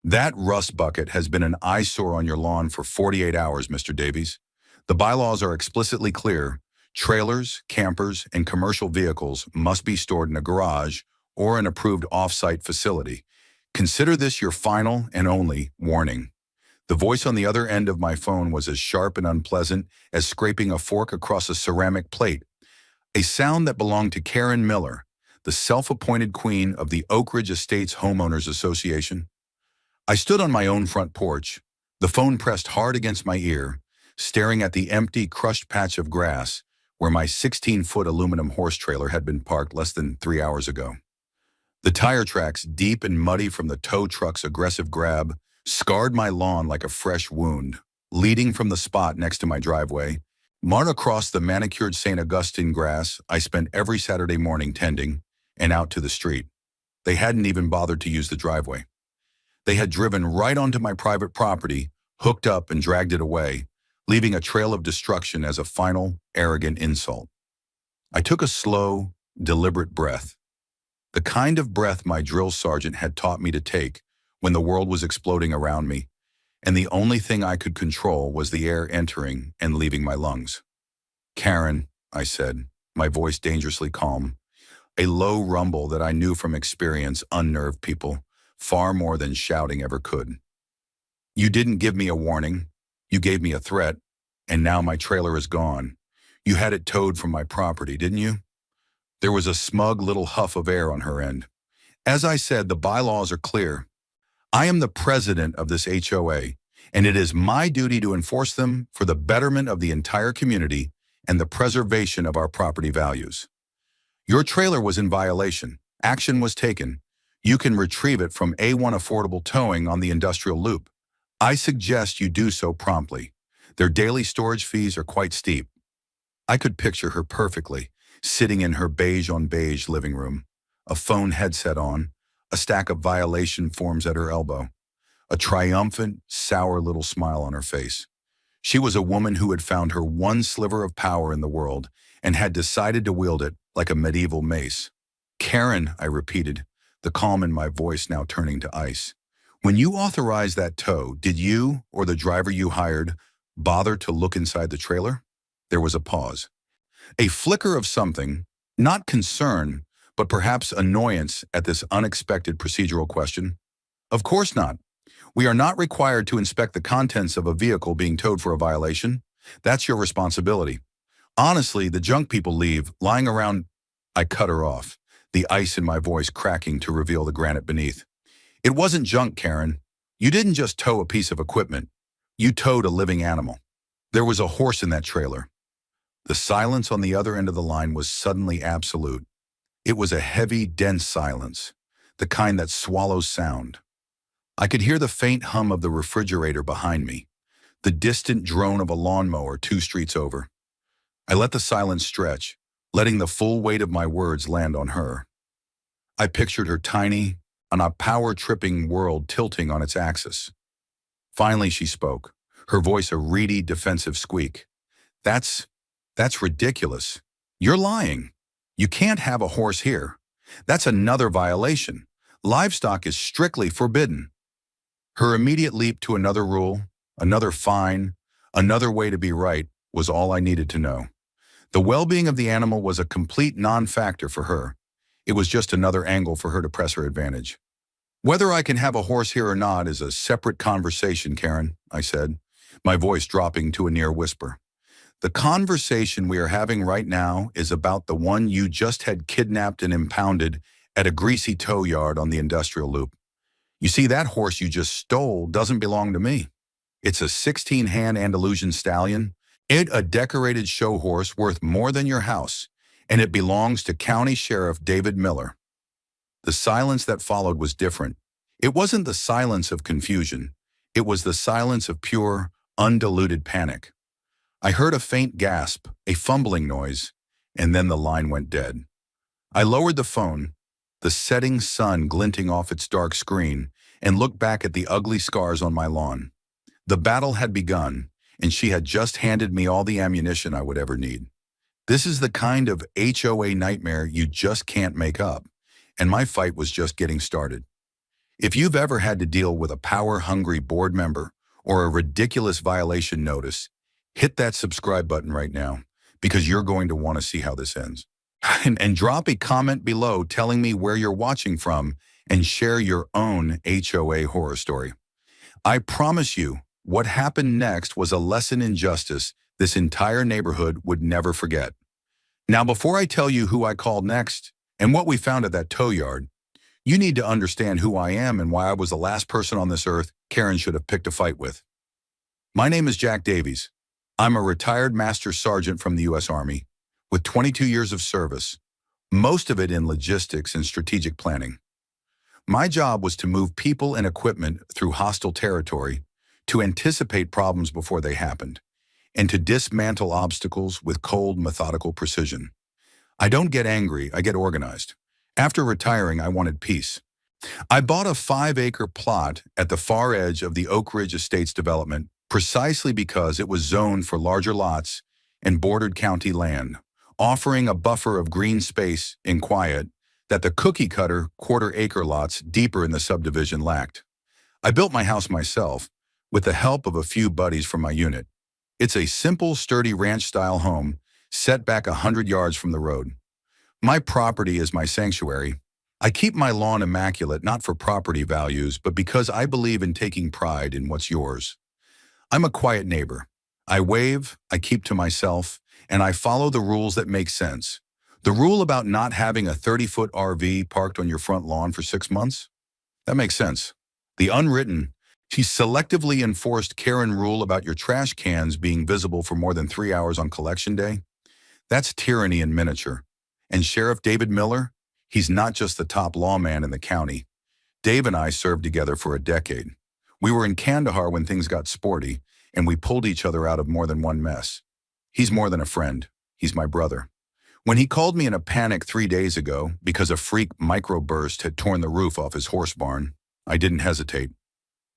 That rust bucket has been an eyesore on your lawn for 48 hours, Mr. Davies. The bylaws are explicitly clear. Trailers, campers, and commercial vehicles must be stored in a garage or an approved off-site facility. Consider this your final and only warning. The voice on the other end of my phone was as sharp and unpleasant as scraping a fork across a ceramic plate, a sound that belonged to Karen Miller, the self-appointed queen of the Oak Ridge Estates Homeowners Association. I stood on my own front porch, the phone pressed hard against my ear, staring at the empty, crushed patch of grass where my 16-foot aluminum horse trailer had been parked less than 3 hours ago. The tire tracks, deep and muddy from the tow truck's aggressive grab, scarred my lawn like a fresh wound. Leading from the spot next to my driveway, marked across the manicured St. Augustine grass I spent every Saturday morning tending, and out to the street. They hadn't even bothered to use the driveway. They had driven right onto my private property, hooked up and dragged it away, leaving a trail of destruction as a final, arrogant insult. I took a slow, deliberate breath. The kind of breath my drill sergeant had taught me to take when the world was exploding around me, and the only thing I could control was the air entering and leaving my lungs. "Karen," I said, my voice dangerously calm. A low rumble that I knew from experience unnerved people far more than shouting ever could. "You didn't give me a warning. You gave me a threat, and now my trailer is gone. You had it towed from my property, didn't you?" There was a smug little huff of air on her end. "As I said, the bylaws are clear. I am the president of this HOA, and it is my duty to enforce them for the betterment of the entire community and the preservation of our property values. Your trailer was in violation. Action was taken. You can retrieve it from A1 Affordable Towing on the industrial loop. I suggest you do so promptly. Their daily storage fees are quite steep." I could picture her perfectly, sitting in her beige-on-beige living room, a phone headset on, a stack of violation forms at her elbow, a triumphant, sour little smile on her face. She was a woman who had found her one sliver of power in the world and had decided to wield it like a medieval mace. "Karen," I repeated, the calm in my voice now turning to ice. "When you authorized that tow, did you, or the driver you hired, bother to look inside the trailer?" There was a pause. A flicker of something, not concern, but perhaps annoyance at this unexpected procedural question. "Of course not. We are not required to inspect the contents of a vehicle being towed for a violation. That's your responsibility. Honestly, the junk people leave, lying around." I cut her off, the ice in my voice cracking to reveal the granite beneath. "It wasn't junk, Karen. You didn't just tow a piece of equipment. You towed a living animal. There was a horse in that trailer." The silence on the other end of the line was suddenly absolute. It was a heavy, dense silence, the kind that swallows sound. I could hear the faint hum of the refrigerator behind me, the distant drone of a lawnmower 2 streets over. I let the silence stretch, letting the full weight of my words land on her. I pictured her tiny, on a power-tripping world tilting on its axis. Finally she spoke, her voice a reedy, defensive squeak. That's ridiculous. You're lying. You can't have a horse here. That's another violation. Livestock is strictly forbidden." Her immediate leap to another rule, another fine, another way to be right, was all I needed to know. The well-being of the animal was a complete non-factor for her. It was just another angle for her to press her advantage. "Whether I can have a horse here or not is a separate conversation, Karen," I said, my voice dropping to a near whisper. "The conversation we are having right now is about the one you just had kidnapped and impounded at a greasy tow yard on the industrial loop. You see, that horse you just stole doesn't belong to me. It's a 16-hand Andalusian stallion, a decorated show horse worth more than your house, and it belongs to County Sheriff David Miller." The silence that followed was different. It wasn't the silence of confusion. It was the silence of pure, undiluted panic. I heard a faint gasp, a fumbling noise, and then the line went dead. I lowered the phone, the setting sun glinting off its dark screen, and looked back at the ugly scars on my lawn. The battle had begun, and she had just handed me all the ammunition I would ever need. This is the kind of HOA nightmare you just can't make up, and my fight was just getting started. If you've ever had to deal with a power-hungry board member or a ridiculous violation notice, hit that subscribe button right now because you're going to want to see how this ends. And drop a comment below telling me where you're watching from and share your own HOA horror story. I promise you, what happened next was a lesson in justice this entire neighborhood would never forget. Now, before I tell you who I called next and what we found at that tow yard, you need to understand who I am and why I was the last person on this earth Karen should have picked a fight with. My name is Jack Davies. I'm a retired Master Sergeant from the U.S. Army with 22 years of service, most of it in logistics and strategic planning. My job was to move people and equipment through hostile territory, to anticipate problems before they happened, and to dismantle obstacles with cold, methodical precision. I don't get angry, I get organized. After retiring, I wanted peace. I bought a 5-acre plot at the far edge of the Oak Ridge Estates development precisely because it was zoned for larger lots and bordered county land, offering a buffer of green space and quiet that the cookie-cutter quarter-acre lots deeper in the subdivision lacked. I built my house myself with the help of a few buddies from my unit. It's a simple, sturdy ranch-style home set back 100 yards from the road. My property is my sanctuary. I keep my lawn immaculate not for property values, but because I believe in taking pride in what's yours. I'm a quiet neighbor. I wave, I keep to myself, and I follow the rules that make sense. The rule about not having a 30-foot RV parked on your front lawn for 6 months? That makes sense. The unwritten, she selectively enforced Karen rule about your trash cans being visible for more than 3 hours on collection day? That's tyranny in miniature. And Sheriff David Miller, he's not just the top lawman in the county. Dave and I served together for a decade. We were in Kandahar when things got sporty, and we pulled each other out of more than one mess. He's more than a friend. He's my brother. When he called me in a panic 3 days ago because a freak microburst had torn the roof off his horse barn, I didn't hesitate.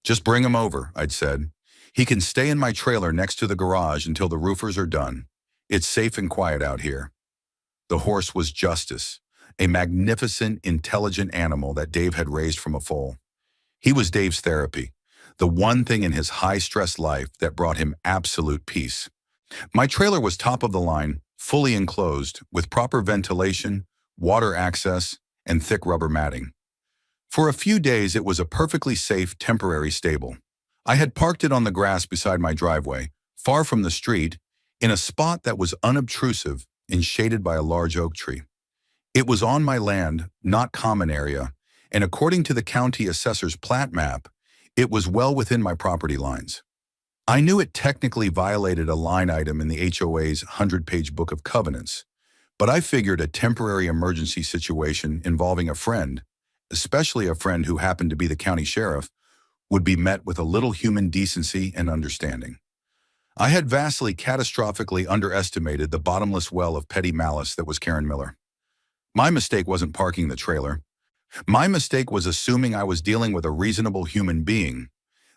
Just bring him over, I'd said. He can stay in my trailer next to the garage until the roofers are done. It's safe and quiet out here. The horse was Justice, a magnificent, intelligent animal that Dave had raised from a foal. He was Dave's therapy, the one thing in his high-stress life that brought him absolute peace. My trailer was top of the line, fully enclosed, with proper ventilation, water access, and thick rubber matting. For a few days, it was a perfectly safe, temporary stable. I had parked it on the grass beside my driveway, far from the street, in a spot that was unobtrusive and shaded by a large oak tree. It was on my land, not common area, and according to the county assessor's plat map, it was well within my property lines. I knew it technically violated a line item in the HOA's 100-page book of covenants, but I figured a temporary emergency situation involving a friend, especially a friend who happened to be the county sheriff, would be met with a little human decency and understanding. I had vastly, catastrophically underestimated the bottomless well of petty malice that was Karen Miller. My mistake wasn't parking the trailer. My mistake was assuming I was dealing with a reasonable human being.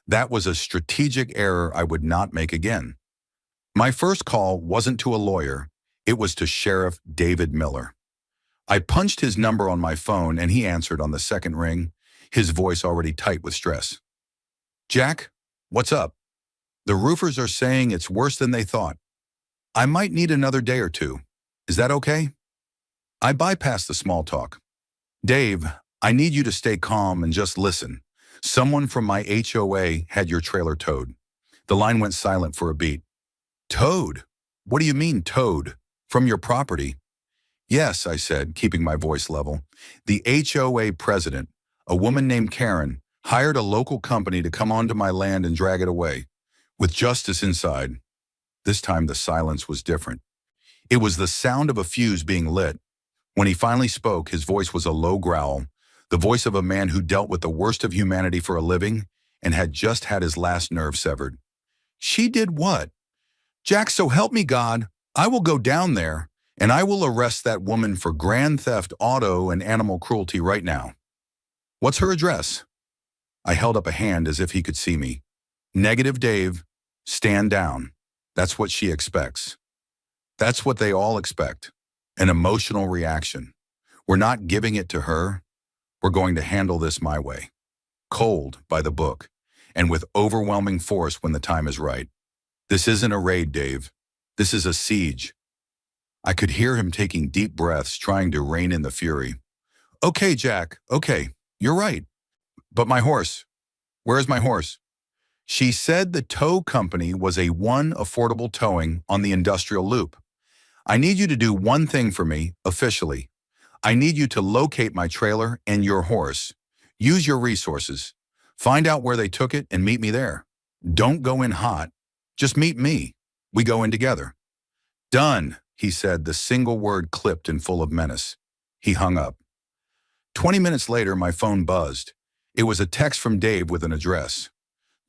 That was a strategic error I would not make again. My first call wasn't to a lawyer, it was to Sheriff David Miller. I punched his number on my phone and he answered on the second ring, his voice already tight with stress. Jack, what's up? The roofers are saying it's worse than they thought. I might need another day or two. Is that okay? I bypassed the small talk. Dave, I need you to stay calm and just listen. Someone from my HOA had your trailer towed. The line went silent for a beat. Towed? What do you mean towed? From your property? Yes, I said, keeping my voice level. The HOA president, a woman named Karen, hired a local company to come onto my land and drag it away, with Justice inside. This time the silence was different. It was the sound of a fuse being lit. When he finally spoke, his voice was a low growl, the voice of a man who dealt with the worst of humanity for a living and had just had his last nerve severed. She did what? Jack, so help me God, I will go down there and I will arrest that woman for grand theft, auto, and animal cruelty right now. What's her address? I held up a hand as if he could see me. Negative, Dave. Stand down. That's what she expects. That's what they all expect. An emotional reaction. We're not giving it to her. We're going to handle this my way. cold, by the book, and with overwhelming force when the time is right. This isn't a raid, Dave. This is a siege. I could hear him taking deep breaths, trying to rein in the fury. Okay, Jack, okay, you're right. But my horse, where's my horse? She said the tow company was a one affordable towing on the industrial loop. I need you to do one thing for me, officially. I need you to locate my trailer and your horse. Use your resources. Find out where they took it and meet me there. Don't go in hot. Just meet me. We go in together. Done, he said, the single word clipped and full of menace. He hung up. 20 minutes later, my phone buzzed. It was a text from Dave with an address.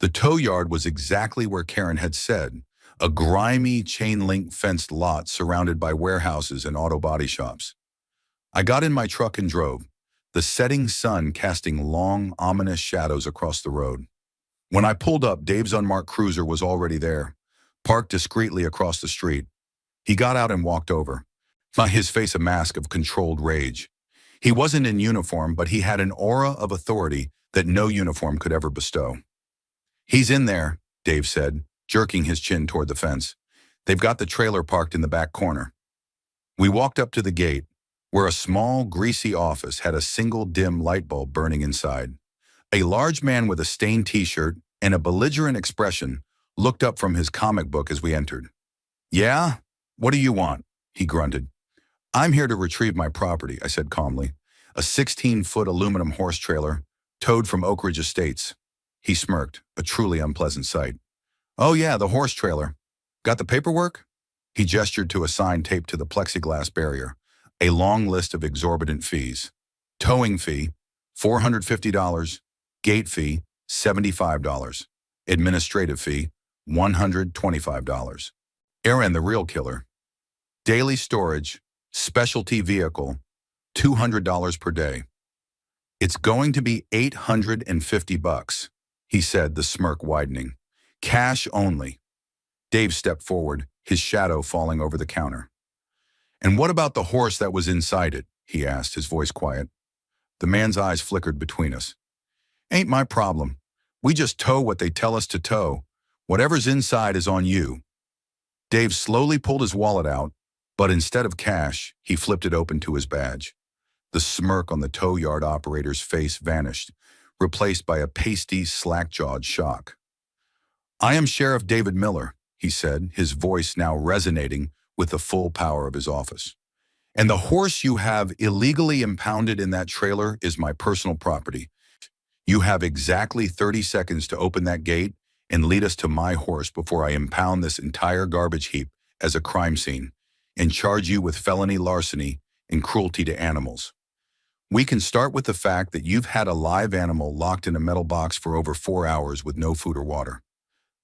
The tow yard was exactly where Karen had said, a grimy chain-link fenced lot surrounded by warehouses and auto body shops. I got in my truck and drove, the setting sun casting long, ominous shadows across the road. When I pulled up, Dave's unmarked cruiser was already there, parked discreetly across the street. He got out and walked over, his face a mask of controlled rage. He wasn't in uniform, but he had an aura of authority that no uniform could ever bestow. He's in there, Dave said, jerking his chin toward the fence. They've got the trailer parked in the back corner. We walked up to the gate, where a small, greasy office had a single dim light bulb burning inside. A large man with a stained t-shirt and a belligerent expression looked up from his comic book as we entered. Yeah? What do you want? He grunted. I'm here to retrieve my property, I said calmly. A 16-foot aluminum horse trailer, towed from Oak Ridge Estates. He smirked, a truly unpleasant sight. Oh yeah, the horse trailer. Got the paperwork? He gestured to a sign taped to the plexiglass barrier, a long list of exorbitant fees. Towing fee, $450. Gate fee, $75. Administrative fee, $125. Aaron, the real killer. Daily storage, specialty vehicle, $200 per day. It's going to be $850, he said, the smirk widening. Cash only. Dave stepped forward, his shadow falling over the counter. And what about the horse that was inside it? He asked, his voice quiet. The man's eyes flickered between us. Ain't my problem. We just tow what they tell us to tow. Whatever's inside is on you. Dave slowly pulled his wallet out, but instead of cash, he flipped it open to his badge. The smirk on the tow yard operator's face vanished, replaced by a pasty, slack-jawed shock. I am Sheriff David Miller, he said, his voice now resonating with the full power of his office. And the horse you have illegally impounded in that trailer is my personal property. You have exactly 30 seconds to open that gate and lead us to my horse before I impound this entire garbage heap as a crime scene and charge you with felony larceny and cruelty to animals. We can start with the fact that you've had a live animal locked in a metal box for over 4 hours with no food or water.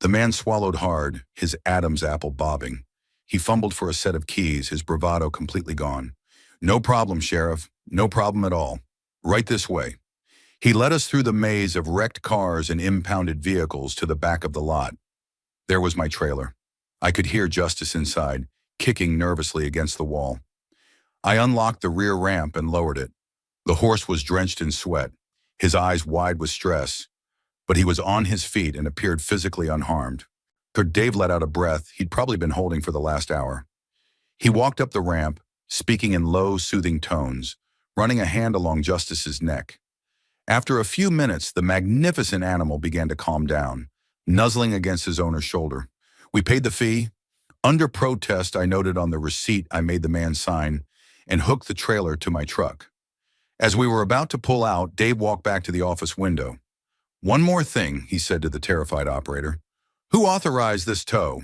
The man swallowed hard, his Adam's apple bobbing. He fumbled for a set of keys, his bravado completely gone. No problem, Sheriff. No problem at all. Right this way. He led us through the maze of wrecked cars and impounded vehicles to the back of the lot. There was my trailer. I could hear Justice inside, kicking nervously against the wall. I unlocked the rear ramp and lowered it. The horse was drenched in sweat, his eyes wide with stress, but he was on his feet and appeared physically unharmed. Dave let out a breath he'd probably been holding for the last hour. He walked up the ramp, speaking in low, soothing tones, running a hand along Justice's neck. After a few minutes, the magnificent animal began to calm down, nuzzling against his owner's shoulder. We paid the fee. Under protest, I noted on the receipt I made the man sign and hooked the trailer to my truck. As we were about to pull out, Dave walked back to the office window. One more thing, he said to the terrified operator. Who authorized this tow?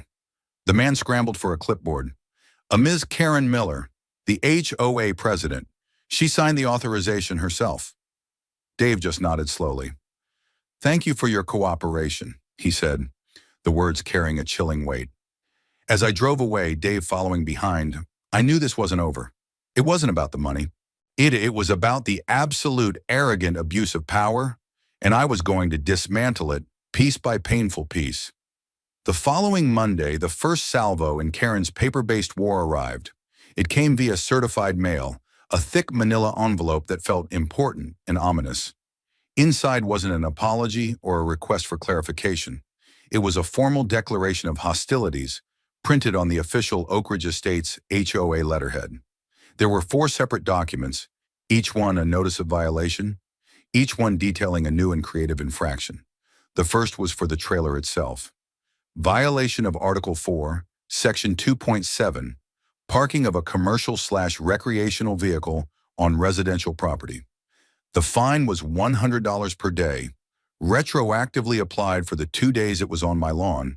The man scrambled for a clipboard. A Ms. Karen Miller, the HOA president. She signed the authorization herself. Dave just nodded slowly. Thank you for your cooperation, he said, the words carrying a chilling weight. As I drove away, Dave following behind, I knew this wasn't over. It wasn't about the money. It was about the absolute arrogant abuse of power, and I was going to dismantle it piece by painful piece. The following Monday, the first salvo in Karen's paper-based war arrived. It came via certified mail, a thick manila envelope that felt important and ominous. Inside wasn't an apology or a request for clarification. It was a formal declaration of hostilities printed on the official Oak Ridge Estates HOA letterhead. There were 4 separate documents, each one a notice of violation, each one detailing a new and creative infraction. The first was for the trailer itself. Violation of Article 4, Section 2.7, parking of a commercial/recreational vehicle on residential property. The fine was $100 per day, retroactively applied for the 2 days it was on my lawn,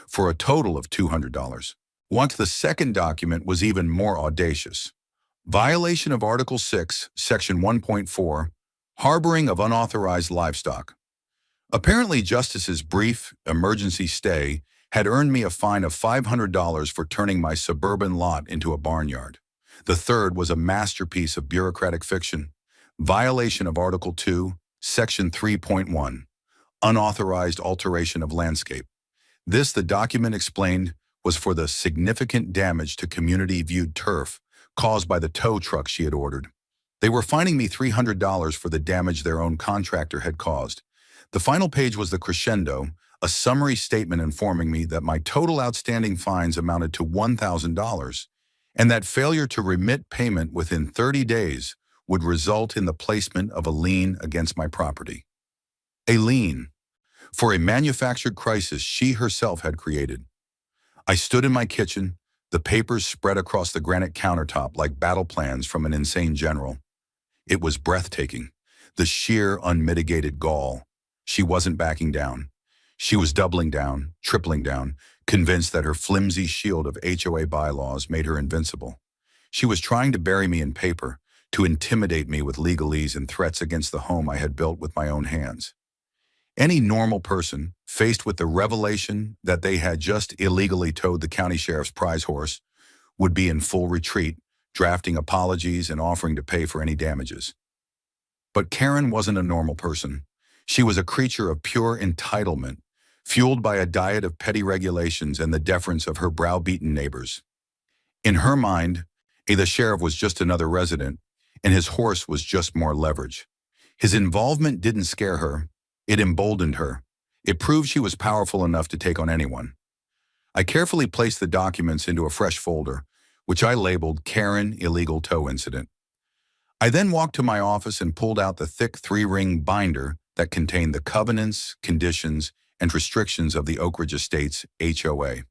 for a total of $200. Once the second document was even more audacious. Violation of Article 6, Section 1.4, harboring of unauthorized livestock. Apparently, Justice's brief emergency stay had earned me a fine of $500 for turning my suburban lot into a barnyard. The third was a masterpiece of bureaucratic fiction. Violation of Article 2, Section 3.1, unauthorized alteration of landscape. This, the document explained, was for the significant damage to community-viewed turf caused by the tow truck she had ordered. They were fining me $300 for the damage their own contractor had caused. The final page was the crescendo, a summary statement informing me that my total outstanding fines amounted to $1,000, and that failure to remit payment within 30 days would result in the placement of a lien against my property. A lien for a manufactured crisis she herself had created. I stood in my kitchen, the papers spread across the granite countertop like battle plans from an insane general. It was breathtaking, the sheer unmitigated gall. She wasn't backing down. She was doubling down, tripling down, convinced that her flimsy shield of HOA bylaws made her invincible. She was trying to bury me in paper, to intimidate me with legalese and threats against the home I had built with my own hands. Any normal person, faced with the revelation that they had just illegally towed the county sheriff's prize horse, would be in full retreat, drafting apologies and offering to pay for any damages. But Karen wasn't a normal person. She was a creature of pure entitlement, fueled by a diet of petty regulations and the deference of her browbeaten neighbors. In her mind, the sheriff was just another resident, and his horse was just more leverage. His involvement didn't scare her. It emboldened her. It proved she was powerful enough to take on anyone. I carefully placed the documents into a fresh folder, which I labeled Karen Illegal Tow Incident. I then walked to my office and pulled out the thick 3-ring binder that contained the covenants, conditions, and restrictions of the Oak Ridge Estates HOA.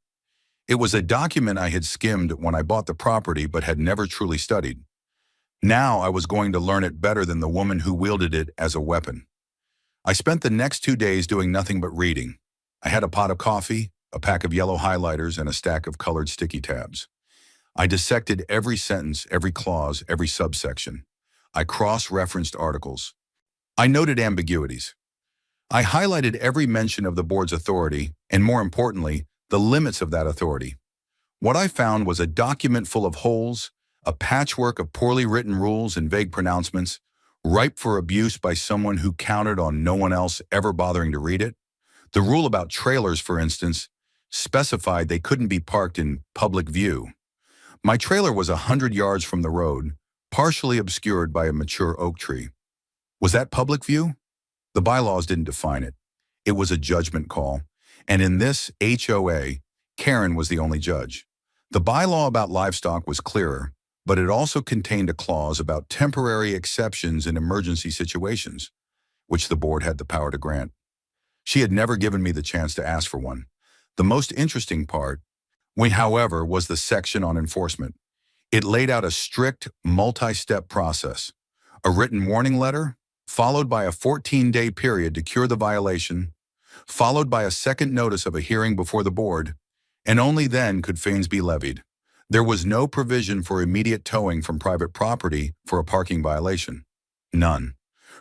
It was a document I had skimmed when I bought the property but had never truly studied. Now I was going to learn it better than the woman who wielded it as a weapon. I spent the next 2 days doing nothing but reading. I had a pot of coffee, a pack of yellow highlighters, and a stack of colored sticky tabs. I dissected every sentence, every clause, every subsection. I cross-referenced articles. I noted ambiguities. I highlighted every mention of the board's authority, and more importantly, the limits of that authority. What I found was a document full of holes, a patchwork of poorly written rules and vague pronouncements, ripe for abuse by someone who counted on no one else ever bothering to read it. The rule about trailers, for instance, specified they couldn't be parked in public view. My trailer was 100 yards from the road, partially obscured by a mature oak tree. Was that public view? The bylaws didn't define it. It was a judgment call, and in this HOA, Karen was the only judge. The bylaw about livestock was clearer, but it also contained a clause about temporary exceptions in emergency situations, which the board had the power to grant. She had never given me the chance to ask for one. The most interesting part, however, was the section on enforcement. It laid out a strict, multi-step process. A written warning letter, followed by a 14-day period to cure the violation, followed by a second notice of a hearing before the board, and only then could fines be levied. There was no provision for immediate towing from private property for a parking violation. None.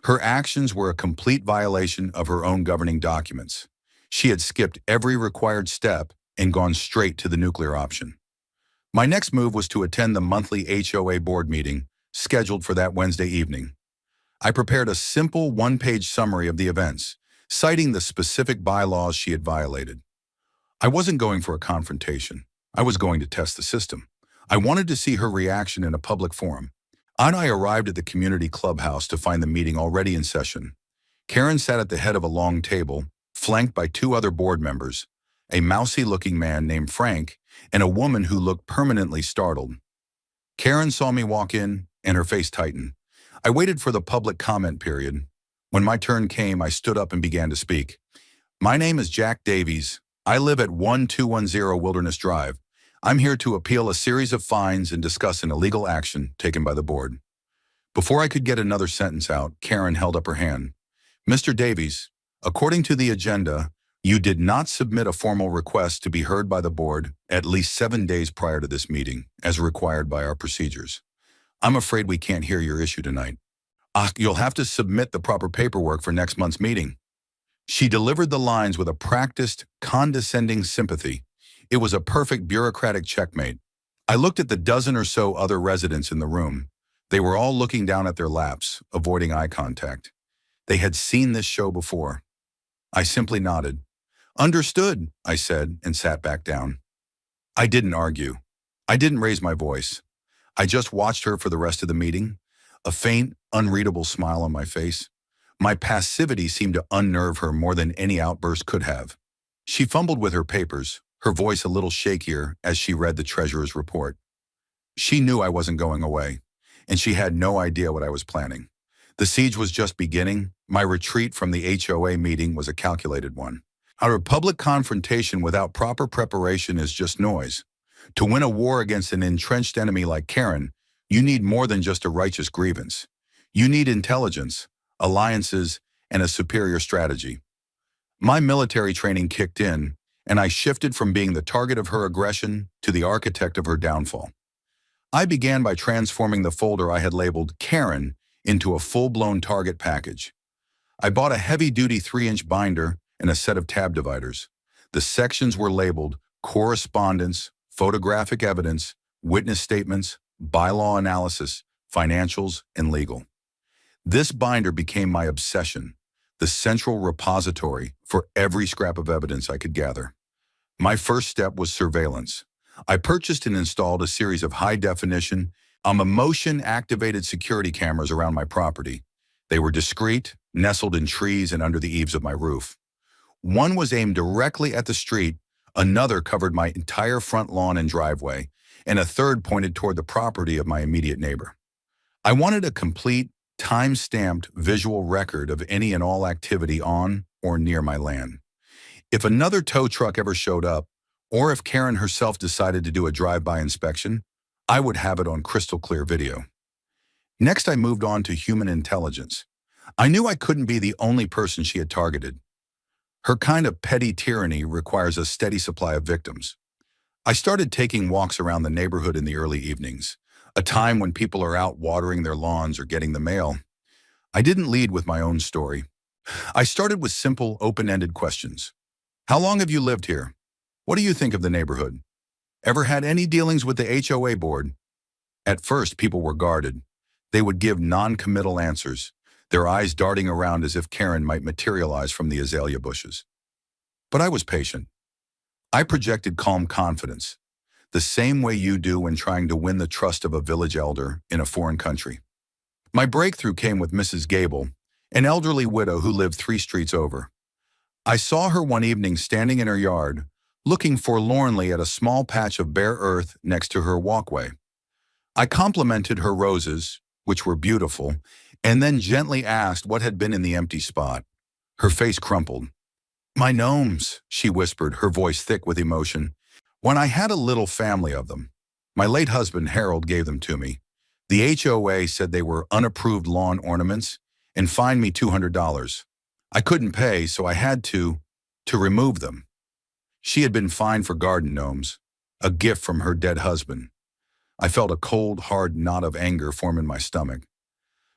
Her actions were a complete violation of her own governing documents. She had skipped every required step and gone straight to the nuclear option. My next move was to attend the monthly HOA board meeting, scheduled for that Wednesday evening. I prepared a simple 1-page summary of the events, citing the specific bylaws she had violated. I wasn't going for a confrontation. I was going to test the system. I wanted to see her reaction in a public forum. I arrived at the community clubhouse to find the meeting already in session. Karen sat at the head of a long table, flanked by two other board members, a mousy-looking man named Frank and a woman who looked permanently startled. Karen saw me walk in, and her face tightened. I waited for the public comment period. When my turn came, I stood up and began to speak. My name is Jack Davies. I live at 1210 Wilderness Drive. I'm here to appeal a series of fines and discuss an illegal action taken by the board. Before I could get another sentence out, Karen held up her hand. Mr. Davies, according to the agenda, you did not submit a formal request to be heard by the board at least 7 days prior to this meeting, as required by our procedures. I'm afraid we can't hear your issue tonight. You'll have to submit the proper paperwork for next month's meeting. She delivered the lines with a practiced, condescending sympathy. It was a perfect bureaucratic checkmate. I looked at the dozen or so other residents in the room. They were all looking down at their laps, avoiding eye contact. They had seen this show before. I simply nodded. Understood, I said, and sat back down. I didn't argue. I didn't raise my voice. I just watched her for the rest of the meeting, a faint, unreadable smile on my face. My passivity seemed to unnerve her more than any outburst could have. She fumbled with her papers, her voice a little shakier as she read the treasurer's report. She knew I wasn't going away, and she had no idea what I was planning. The siege was just beginning. My retreat from the HOA meeting was a calculated one. Our public confrontation without proper preparation is just noise. To win a war against an entrenched enemy like Karen, you need more than just a righteous grievance. You need intelligence, alliances, and a superior strategy. My military training kicked in, and I shifted from being the target of her aggression to the architect of her downfall. I began by transforming the folder I had labeled Karen into a full-blown target package. I bought a heavy-duty 3-inch binder and a set of tab dividers. The sections were labeled correspondence, photographic evidence, witness statements, bylaw analysis, financials, and legal. This binder became my obsession, the central repository for every scrap of evidence I could gather. My first step was surveillance. I purchased and installed a series of high-definition, motion-activated security cameras around my property. They were discreet, nestled in trees and under the eaves of my roof. One was aimed directly at the street, another covered my entire front lawn and driveway, and a third pointed toward the property of my immediate neighbor. I wanted a complete, time-stamped visual record of any and all activity on or near my land. If another tow truck ever showed up, or if Karen herself decided to do a drive-by inspection, I would have it on crystal-clear video. Next, I moved on to human intelligence. I knew I couldn't be the only person she had targeted. Her kind of petty tyranny requires a steady supply of victims. I started taking walks around the neighborhood in the early evenings, a time when people are out watering their lawns or getting the mail. I didn't lead with my own story. I started with simple, open-ended questions. How long have you lived here? What do you think of the neighborhood? Ever had any dealings with the HOA board? At first, people were guarded. They would give non-committal answers, their eyes darting around as if Karen might materialize from the azalea bushes. But I was patient. I projected calm confidence, the same way you do when trying to win the trust of a village elder in a foreign country. My breakthrough came with Mrs. Gable, an elderly widow who lived 3 streets over. I saw her one evening standing in her yard, looking forlornly at a small patch of bare earth next to her walkway. I complimented her roses, which were beautiful, and then gently asked what had been in the empty spot. Her face crumpled. "My gnomes," she whispered, her voice thick with emotion. "When I had a little family of them. My late husband, Harold, gave them to me. The HOA said they were unapproved lawn ornaments and fined me $200. I couldn't pay, so I had to remove them." She had been fined for garden gnomes, a gift from her dead husband. I felt a cold, hard knot of anger form in my stomach.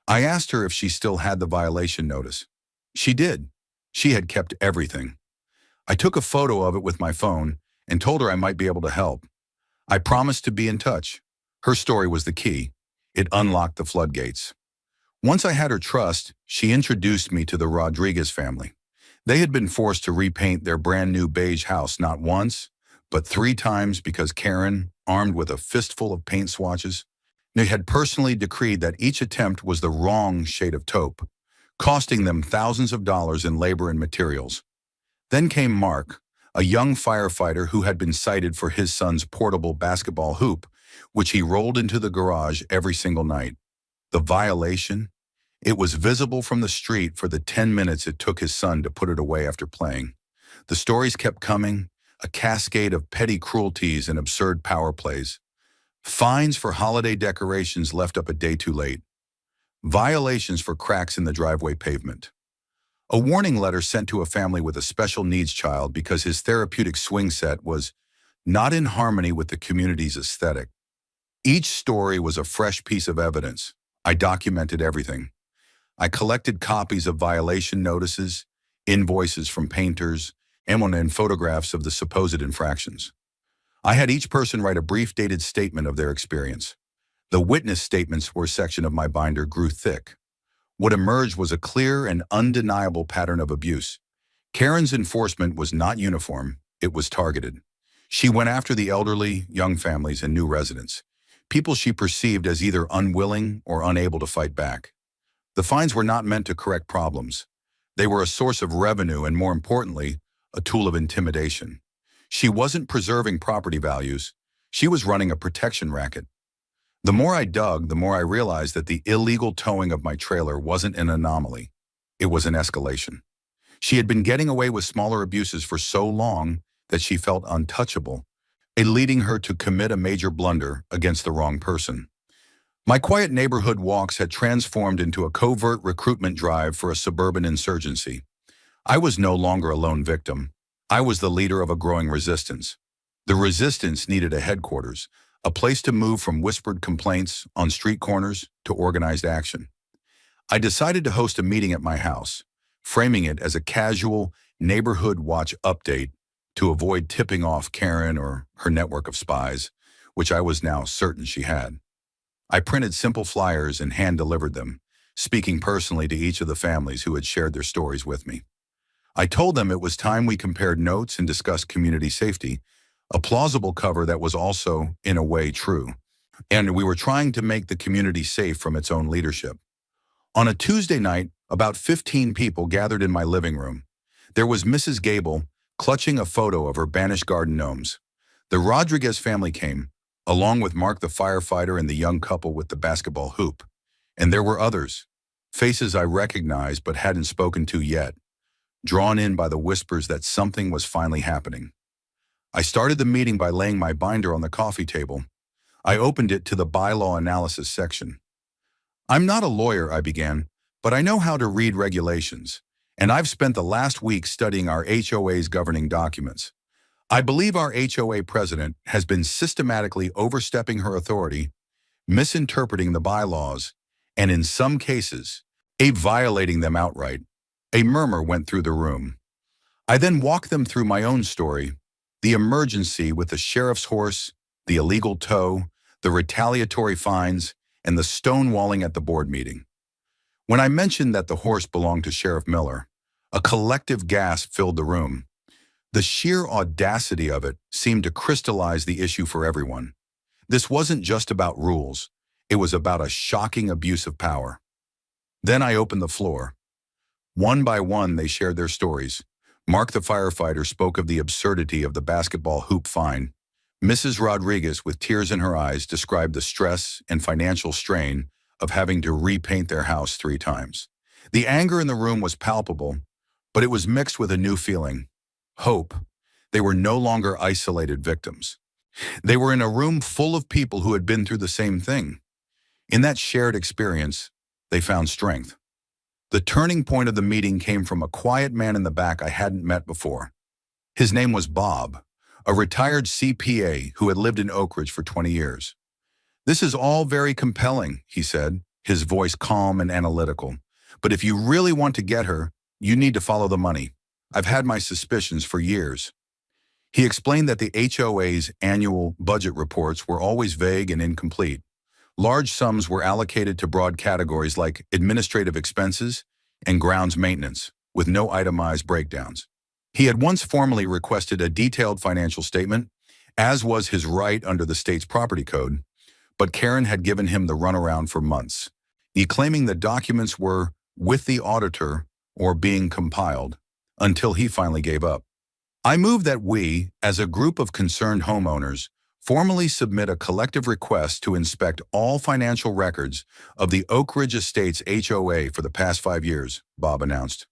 I asked her if she still had the violation notice. She did. She had kept everything. I took a photo of it with my phone and told her I might be able to help. I promised to be in touch. Her story was the key. It unlocked the floodgates. Once I had her trust, she introduced me to the Rodriguez family. They had been forced to repaint their brand new beige house not once, but 3 times because Karen, armed with a fistful of paint swatches, had personally decreed that each attempt was the wrong shade of taupe. costing them thousands of dollars in labor and materials. Then came Mark, a young firefighter who had been cited for his son's portable basketball hoop, which he rolled into the garage every single night. The violation? It was visible from the street for the 10 minutes it took his son to put it away after playing. The stories kept coming, a cascade of petty cruelties and absurd power plays. Fines for holiday decorations left up a day too late. Violations for cracks in the driveway pavement. A warning letter sent to a family with a special needs child because his therapeutic swing set was not in harmony with the community's aesthetic. Each story was a fresh piece of evidence. I documented everything. I collected copies of violation notices, invoices from painters, and photographs of the supposed infractions. I had each person write a brief dated statement of their experience. The witness statements were a section of my binder grew thick. What emerged was a clear and undeniable pattern of abuse. Karen's enforcement was not uniform, it was targeted. She went after the elderly, young families, and new residents, people she perceived as either unwilling or unable to fight back. The fines were not meant to correct problems. They were a source of revenue and, more importantly, a tool of intimidation. She wasn't preserving property values. She was running a protection racket. The more I dug, the more I realized that the illegal towing of my trailer wasn't an anomaly. It was an escalation. She had been getting away with smaller abuses for so long that she felt untouchable, leading her to commit a major blunder against the wrong person. My quiet neighborhood walks had transformed into a covert recruitment drive for a suburban insurgency. I was no longer a lone victim. I was the leader of a growing resistance. The resistance needed a headquarters, a place to move from whispered complaints on street corners to organized action. I decided to host a meeting at my house, framing it as a casual neighborhood watch update to avoid tipping off Karen or her network of spies, which I was now certain she had. I printed simple flyers and hand-delivered them, speaking personally to each of the families who had shared their stories with me. I told them it was time we compared notes and discussed community safety, a plausible cover that was also, in a way, true. And we were trying to make the community safe from its own leadership. On a Tuesday night, about 15 people gathered in my living room. There was Mrs. Gable, clutching a photo of her banished garden gnomes. The Rodriguez family came, along with Mark the firefighter and the young couple with the basketball hoop. And there were others, faces I recognized but hadn't spoken to yet, drawn in by the whispers that something was finally happening. I started the meeting by laying my binder on the coffee table. I opened it to the bylaw analysis section. I'm not a lawyer, I began, but I know how to read regulations, and I've spent the last week studying our HOA's governing documents. I believe our HOA president has been systematically overstepping her authority, misinterpreting the bylaws, and in some cases, violating them outright. A murmur went through the room. I then walked them through my own story, the emergency with the sheriff's horse, the illegal tow, the retaliatory fines, and the stonewalling at the board meeting. When I mentioned that the horse belonged to Sheriff Miller, a collective gasp filled the room. The sheer audacity of it seemed to crystallize the issue for everyone. This wasn't just about rules. It was about a shocking abuse of power. Then I opened the floor. One by one, they shared their stories. Mark the firefighter spoke of the absurdity of the basketball hoop fine. Mrs. Rodriguez, with tears in her eyes, described the stress and financial strain of having to repaint their house 3 times. The anger in the room was palpable, but it was mixed with a new feeling. Hope. They were no longer isolated victims. They were in a room full of people who had been through the same thing. In that shared experience, they found strength. The turning point of the meeting came from a quiet man in the back I hadn't met before. His name was Bob, a retired CPA who had lived in Oak Ridge for 20 years. "This is all very compelling," he said, his voice calm and analytical. "But if you really want to get her, you need to follow the money. I've had my suspicions for years." He explained that the HOA's annual budget reports were always vague and incomplete. Large sums were allocated to broad categories like administrative expenses and grounds maintenance, with no itemized breakdowns. He had once formally requested a detailed financial statement, as was his right under the state's property code, but Karen had given him the runaround for months, claiming the documents were with the auditor or being compiled, until he finally gave up. I move that we, as a group of concerned homeowners, formally submit a collective request to inspect all financial records of the Oak Ridge Estates HOA for the past 5 years, Bob announced.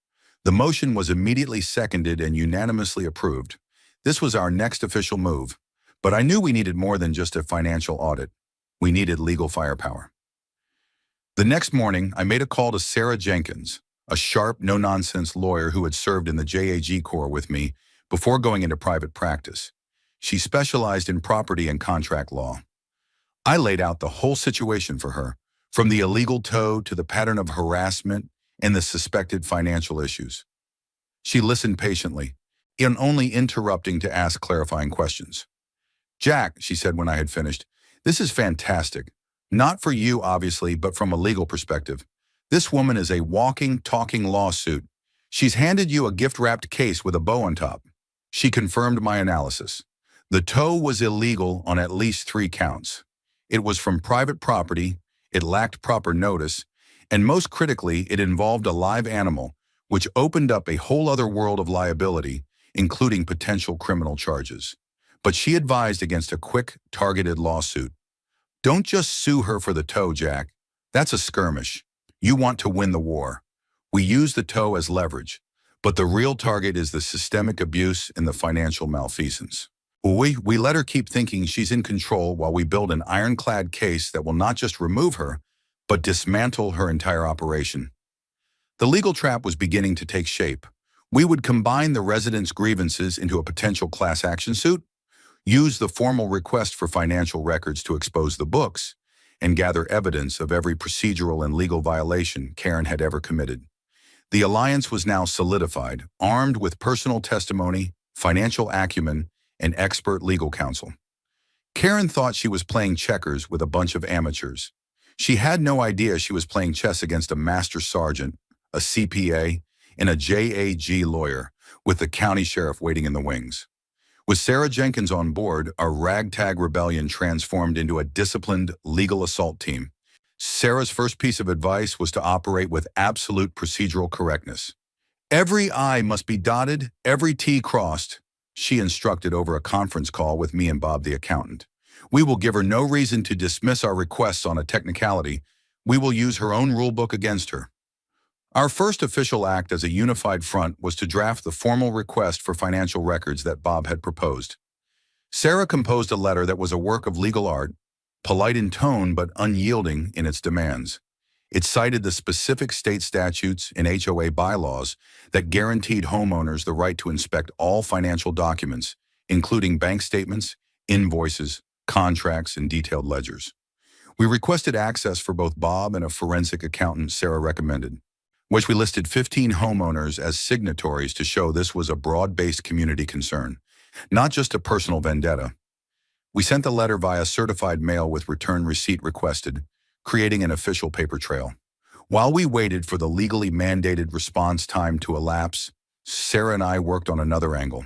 The motion was immediately seconded and unanimously approved. This was our next official move, but I knew we needed more than just a financial audit. We needed legal firepower. The next morning, I made a call to Sarah Jenkins, a sharp, no-nonsense lawyer who had served in the JAG Corps with me before going into private practice. She specialized in property and contract law. I laid out the whole situation for her, from the illegal tow to the pattern of harassment and the suspected financial issues. She listened patiently, and only interrupting to ask clarifying questions. "Jack," she said when I had finished, "this is fantastic. Not for you, obviously, but from a legal perspective. This woman is a walking, talking lawsuit. She's handed you a gift-wrapped case with a bow on top." She confirmed my analysis. The tow was illegal on at least 3 counts. It was from private property, it lacked proper notice, and most critically, it involved a live animal, which opened up a whole other world of liability, including potential criminal charges. But she advised against a quick, targeted lawsuit. "Don't just sue her for the tow, Jack. That's a skirmish. You want to win the war. We use the tow as leverage, but the real target is the systemic abuse and the financial malfeasance. We let her keep thinking she's in control while we build an ironclad case that will not just remove her, but dismantle her entire operation." The legal trap was beginning to take shape. We would combine the residents' grievances into a potential class action suit, use the formal request for financial records to expose the books, and gather evidence of every procedural and legal violation Karen had ever committed. The alliance was now solidified, armed with personal testimony, financial acumen, and expert legal counsel. Karen thought she was playing checkers with a bunch of amateurs. She had no idea she was playing chess against a master sergeant, a CPA, and a JAG lawyer, with the county sheriff waiting in the wings. With Sarah Jenkins on board, our ragtag rebellion transformed into a disciplined legal assault team. Sarah's first piece of advice was to operate with absolute procedural correctness. "Every I must be dotted, every T crossed," she instructed over a conference call with me and Bob the accountant. "We will give her no reason to dismiss our requests on a technicality. We will use her own rulebook against her." Our first official act as a unified front was to draft the formal request for financial records that Bob had proposed. Sarah composed a letter that was a work of legal art, polite in tone but unyielding in its demands. It cited the specific state statutes and HOA bylaws that guaranteed homeowners the right to inspect all financial documents, including bank statements, invoices, contracts, and detailed ledgers. We requested access for both Bob and a forensic accountant Sarah recommended, which we listed 15 homeowners as signatories to show this was a broad-based community concern, not just a personal vendetta. We sent the letter via certified mail with return receipt requested, creating an official paper trail. While we waited for the legally mandated response time to elapse, Sarah and I worked on another angle.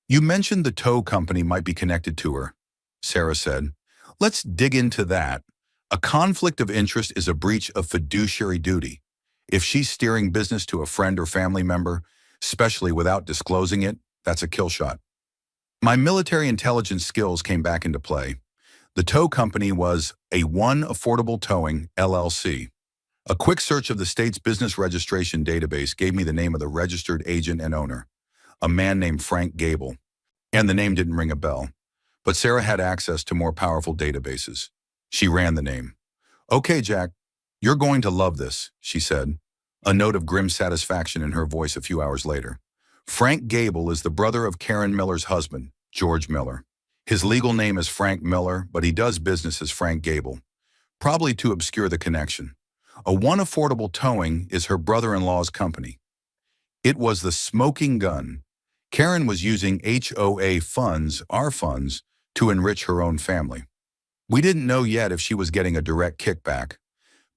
"You mentioned the tow company might be connected to her," Sarah said. "Let's dig into that. A conflict of interest is a breach of fiduciary duty. If she's steering business to a friend or family member, especially without disclosing it, that's a kill shot." My military intelligence skills came back into play. The tow company was a One Affordable Towing, LLC. A quick search of the state's business registration database gave me the name of the registered agent and owner, a man named Frank Gable. And the name didn't ring a bell, but Sarah had access to more powerful databases. She ran the name. "Okay, Jack, you're going to love this," she said, a note of grim satisfaction in her voice a few hours later. "Frank Gable is the brother of Karen Miller's husband, George Miller. His legal name is Frank Miller, but he does business as Frank Gable, probably to obscure the connection. A One Affordable Towing is her brother-in-law's company. It was the smoking gun. Karen was using HOA funds, our funds, to enrich her own family. We didn't know yet if she was getting a direct kickback,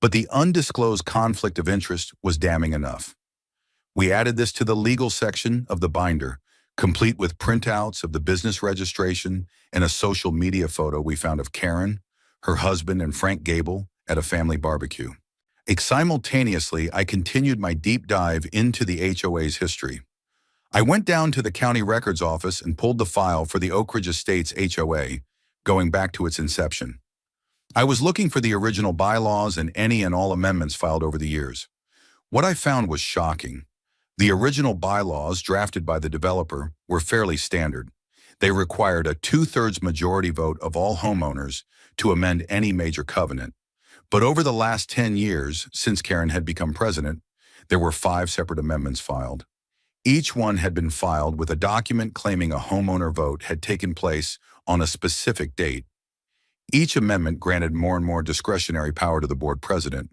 but the undisclosed conflict of interest was damning enough. We added this to the legal section of the binder, complete with printouts of the business registration and a social media photo we found of Karen, her husband, and Frank Gable at a family barbecue. Simultaneously, I continued my deep dive into the HOA's history. I went down to the county records office and pulled the file for the Oak Ridge Estates HOA, going back to its inception. I was looking for the original bylaws and any and all amendments filed over the years. What I found was shocking. The original bylaws, drafted by the developer, were fairly standard. They required a 2/3 majority vote of all homeowners to amend any major covenant. But over the last 10 years, since Karen had become president, there were 5 separate amendments filed. Each one had been filed with a document claiming a homeowner vote had taken place on a specific date. Each amendment granted more and more discretionary power to the board president.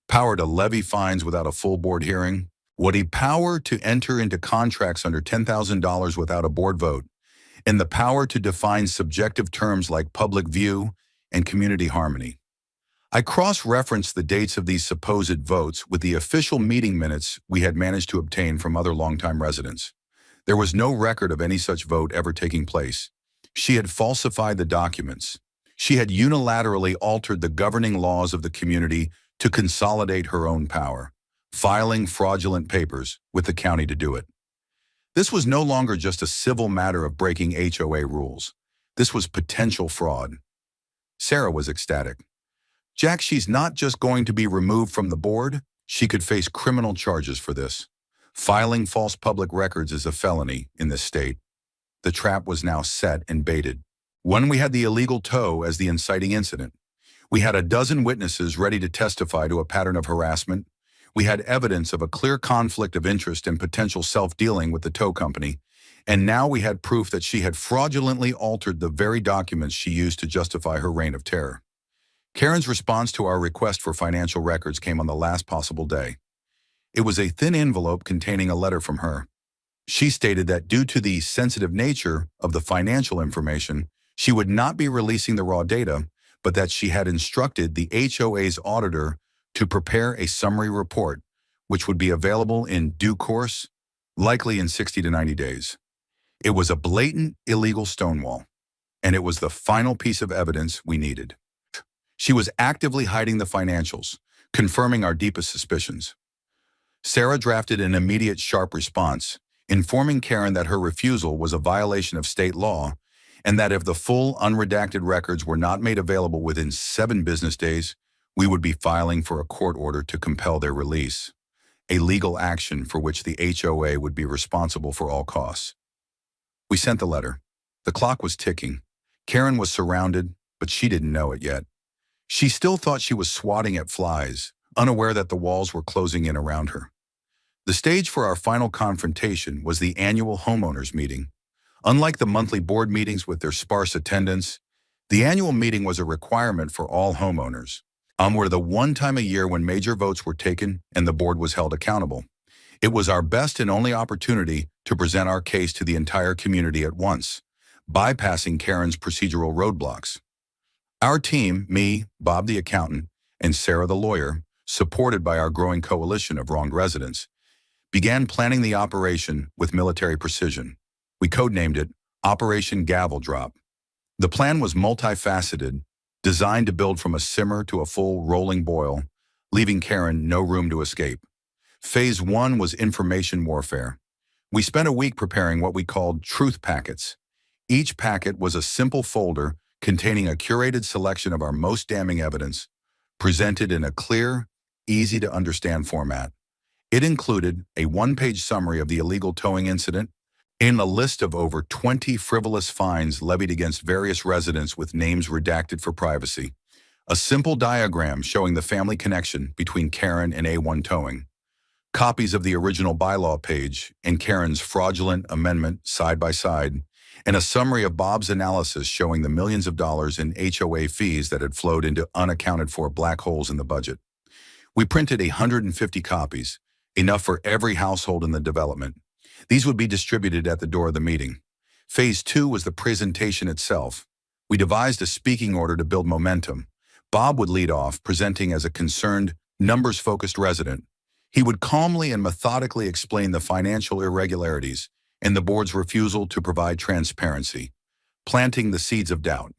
Power to levy fines without a full board hearing, power to enter into contracts under $10,000 without a board vote, and the power to define subjective terms like public view and community harmony. I cross-referenced the dates of these supposed votes with the official meeting minutes we had managed to obtain from other longtime residents. There was no record of any such vote ever taking place. She had falsified the documents. She had unilaterally altered the governing laws of the community to consolidate her own power, filing fraudulent papers with the county to do it. This was no longer just a civil matter of breaking HOA rules. This was potential fraud. Sarah was ecstatic. Jack, she's not just going to be removed from the board, she could face criminal charges for this. Filing false public records is a felony in this state. The trap was now set and baited. When we had the illegal tow as the inciting incident, we had a dozen witnesses ready to testify to a pattern of harassment. We had evidence of a clear conflict of interest and potential self-dealing with the tow company, and now we had proof that she had fraudulently altered the very documents she used to justify her reign of terror. Karen's response to our request for financial records came on the last possible day. It was a thin envelope containing a letter from her. She stated that due to the sensitive nature of the financial information, she would not be releasing the raw data, but that she had instructed the HOA's auditor to prepare a summary report, which would be available in due course, likely in 60 to 90 days. It was a blatant, illegal stonewall, and it was the final piece of evidence we needed. She was actively hiding the financials, confirming our deepest suspicions. Sarah drafted an immediate, sharp response, informing Karen that her refusal was a violation of state law and that if the full, unredacted records were not made available within 7 business days, we would be filing for a court order to compel their release, a legal action for which the HOA would be responsible for all costs. We sent the letter. The clock was ticking. Karen was surrounded, but she didn't know it yet. She still thought she was swatting at flies, unaware that the walls were closing in around her. The stage for our final confrontation was the annual homeowners meeting. Unlike the monthly board meetings with their sparse attendance, the annual meeting was a requirement for all homeowners. Were the one time a year when major votes were taken and the board was held accountable. It was our best and only opportunity to present our case to the entire community at once, bypassing Karen's procedural roadblocks. Our team, me, Bob the accountant, and Sarah the lawyer, supported by our growing coalition of wronged residents, began planning the operation with military precision. We codenamed it Operation Gavel Drop. The plan was multifaceted, designed to build from a simmer to a full rolling boil, leaving Karen no room to escape. Phase 1 was information warfare. We spent a week preparing what we called truth packets. Each packet was a simple folder containing a curated selection of our most damning evidence, presented in a clear, easy-to-understand format. It included a 1-page summary of the illegal towing incident and a list of over 20 frivolous fines levied against various residents with names redacted for privacy, a simple diagram showing the family connection between Karen and A1 Towing, copies of the original bylaw page and Karen's fraudulent amendment side by side, and a summary of Bob's analysis showing the millions of dollars in HOA fees that had flowed into unaccounted-for black holes in the budget. We printed 150 copies, enough for every household in the development. These would be distributed at the door of the meeting. Phase 2 was the presentation itself. We devised a speaking order to build momentum. Bob would lead off, presenting as a concerned, numbers-focused resident. He would calmly and methodically explain the financial irregularities and the board's refusal to provide transparency, planting the seeds of doubt.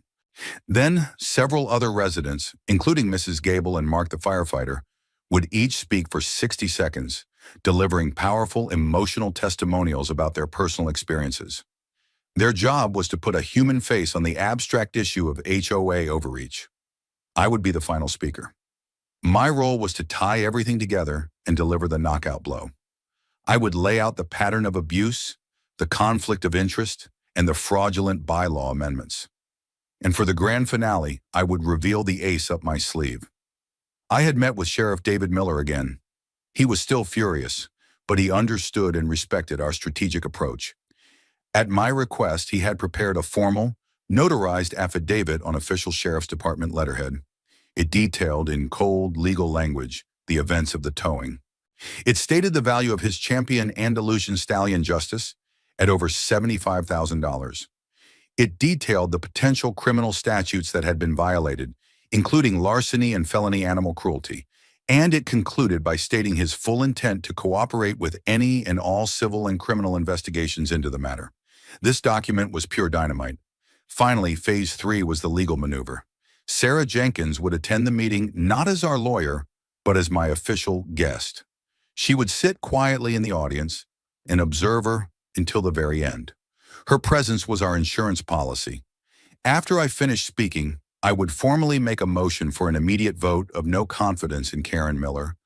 Then, several other residents, including Mrs. Gable and Mark the firefighter, would each speak for 60 seconds, delivering powerful emotional testimonials about their personal experiences. Their job was to put a human face on the abstract issue of HOA overreach. I would be the final speaker. My role was to tie everything together and deliver the knockout blow. I would lay out the pattern of abuse, the conflict of interest, and the fraudulent bylaw amendments. And for the grand finale, I would reveal the ace up my sleeve. I had met with Sheriff David Miller again. He was still furious, but he understood and respected our strategic approach. At my request, he had prepared a formal, notarized affidavit on official Sheriff's Department letterhead. It detailed in cold, legal language the events of the towing. It stated the value of his champion Andalusian stallion Justice at over $75,000. It detailed the potential criminal statutes that had been violated, including larceny and felony animal cruelty, and it concluded by stating his full intent to cooperate with any and all civil and criminal investigations into the matter. This document was pure dynamite. Finally, Phase 3 was the legal maneuver. Sarah Jenkins would attend the meeting not as our lawyer, but as my official guest. She would sit quietly in the audience, an observer until the very end. Her presence was our insurance policy. After I finished speaking, I would formally make a motion for an immediate vote of no confidence in Karen Miller,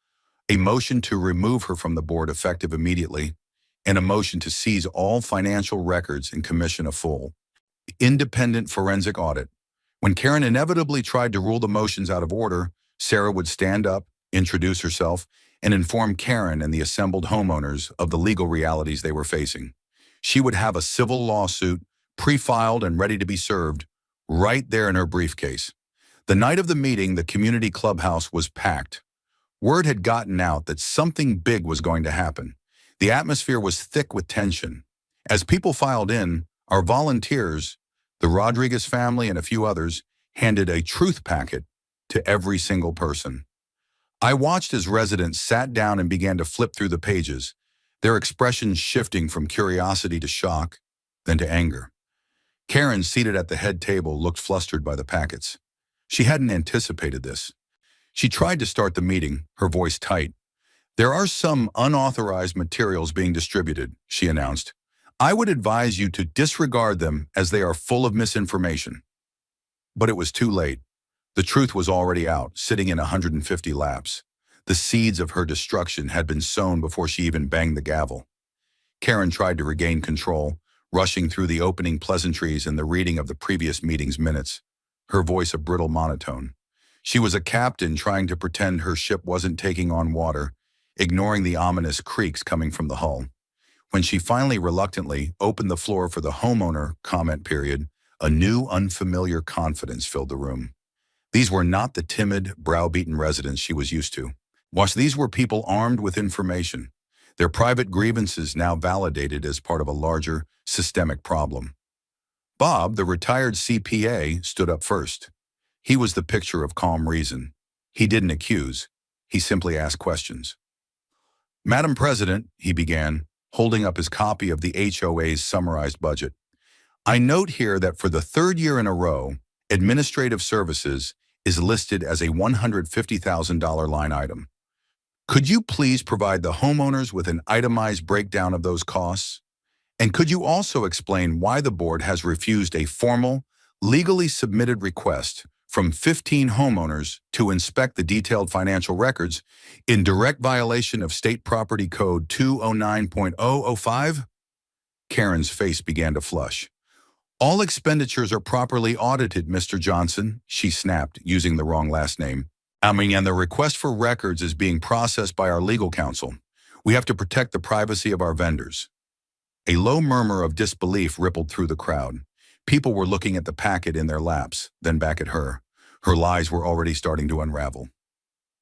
a motion to remove her from the board effective immediately, and a motion to seize all financial records and commission a full, independent forensic audit. When Karen inevitably tried to rule the motions out of order, Sarah would stand up, introduce herself, and inform Karen and the assembled homeowners of the legal realities they were facing. She would have a civil lawsuit pre-filed and ready to be served right there in her briefcase. The night of the meeting, the community clubhouse was packed. Word had gotten out that something big was going to happen. The atmosphere was thick with tension. As people filed in, our volunteers, the Rodriguez family and a few others, handed a truth packet to every single person. I watched as residents sat down and began to flip through the pages, their expressions shifting from curiosity to shock, then to anger. Karen, seated at the head table, looked flustered by the packets. She hadn't anticipated this. She tried to start the meeting, her voice tight. "There are some unauthorized materials being distributed," she announced. "I would advise you to disregard them as they are full of misinformation." But it was too late. The truth was already out, sitting in 150 laps. The seeds of her destruction had been sown before she even banged the gavel. Karen tried to regain control, rushing through the opening pleasantries and the reading of the previous meeting's minutes, her voice a brittle monotone. She was a captain trying to pretend her ship wasn't taking on water, ignoring the ominous creaks coming from the hull. When she finally reluctantly opened the floor for the homeowner comment period, a new, unfamiliar confidence filled the room. These were not the timid, browbeaten residents she was used to. These were people armed with information, their private grievances now validated as part of a larger, systemic problem. Bob, the retired CPA, stood up first. He was the picture of calm reason. He didn't accuse. He simply asked questions. "Madam President," he began, holding up his copy of the HOA's summarized budget, "I note here that for the third year in a row, administrative services is listed as a $150,000 line item. Could you please provide the homeowners with an itemized breakdown of those costs? And could you also explain why the board has refused a formal, legally submitted request from 15 homeowners to inspect the detailed financial records in direct violation of State Property Code 209.005? Karen's face began to flush. "All expenditures are properly audited, Mr. Johnson," she snapped, using the wrong last name. And the request for records is being processed by our legal counsel. We have to protect the privacy of our vendors." A low murmur of disbelief rippled through the crowd. People were looking at the packet in their laps, then back at her. Her lies were already starting to unravel.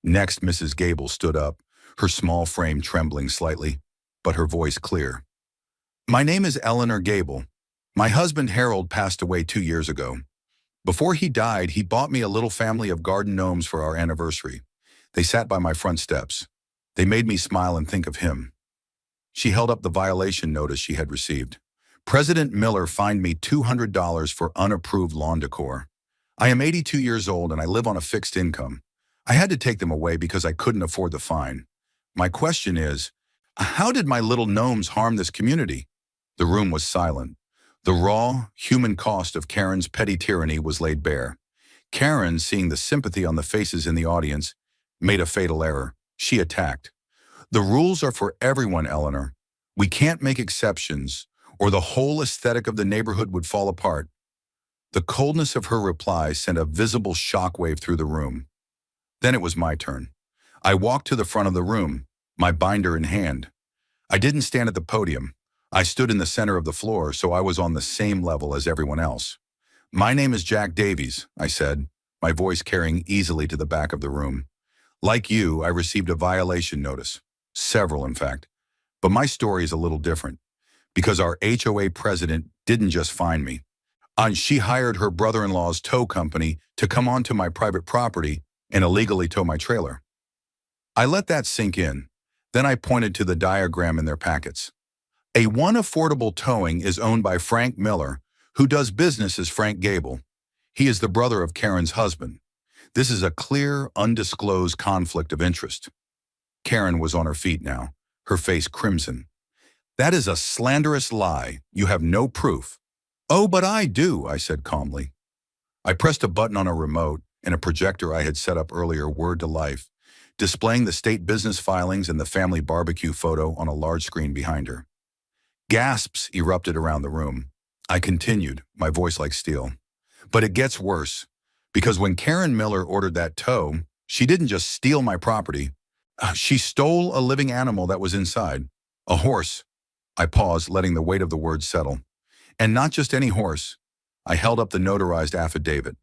Next, Mrs. Gable stood up, her small frame trembling slightly, but her voice clear. "My name is Eleanor Gable. My husband Harold passed away 2 years ago. Before he died, he bought me a little family of garden gnomes for our anniversary. They sat by my front steps. They made me smile and think of him." She held up the violation notice she had received. "President Miller fined me $200 for unapproved lawn decor. I am 82 years old and I live on a fixed income. I had to take them away because I couldn't afford the fine. My question is, how did my little gnomes harm this community? The room was silent. The raw, human cost of Karen's petty tyranny was laid bare. Karen, seeing the sympathy on the faces in the audience, made a fatal error. She attacked. The rules are for everyone, Eleanor. We can't make exceptions, or the whole aesthetic of the neighborhood would fall apart. The coldness of her reply sent a visible shockwave through the room. Then it was my turn. I walked to the front of the room, my binder in hand. I didn't stand at the podium. I stood in the center of the floor, so I was on the same level as everyone else. My name is Jack Davies, I said, my voice carrying easily to the back of the room. Like you, I received a violation notice. Several, in fact. But my story is a little different, because our HOA president didn't just fine me. She hired her brother-in-law's tow company to come onto my private property and illegally tow my trailer. I let that sink in. Then I pointed to the diagram in their packets. A1 Affordable Towing is owned by Frank Miller, who does business as Frank Gable. He is the brother of Karen's husband. This is a clear, undisclosed conflict of interest. Karen was on her feet now, her face crimson. That is a slanderous lie. You have no proof. Oh, but I do, I said calmly. I pressed a button on a remote, and a projector I had set up earlier whirred to life, displaying the state business filings and the family barbecue photo on a large screen behind her. Gasps erupted around the room. I continued, my voice like steel. But it gets worse, because when Karen Miller ordered that tow, she didn't just steal my property. She stole a living animal that was inside. A horse. I paused, letting the weight of the words settle. And not just any horse. I held up the notarized affidavit.